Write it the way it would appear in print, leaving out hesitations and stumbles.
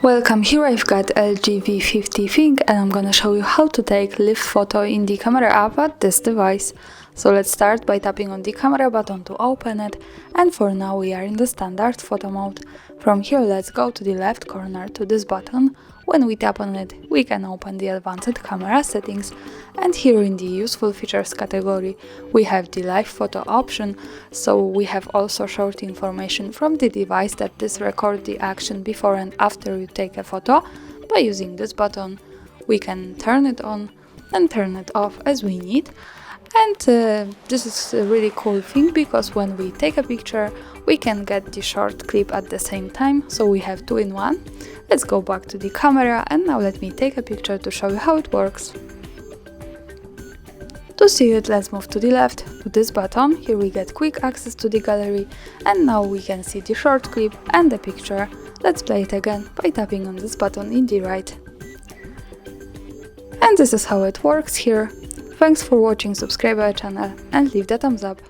Welcome, here I've got LG V50 ThinQ and I'm gonna show you how to take live photo in the camera app at this device. So let's start by tapping on the camera button to open it, and for now we are in the standard photo mode. From here let's go to the left corner to this button. When we tap on it, we can open the advanced camera settings, and here in the useful features category we have the live photo option, so we have also short information from the device that this records the action before and after you take a photo. By using this button we can turn it on and turn it off as we need. And this is a really cool thing, because when we take a picture we can get the short clip at the same time, so we have two in one. Let's go back to the camera and now let me take a picture to show you how it works. To see it, let's move to the left to this button. Here we get quick access to the gallery, and now we can see the short clip and the picture. Let's play it again by tapping on this button in the right. And this is how it works here. Thanks for watching, subscribe our channel and leave the thumbs up.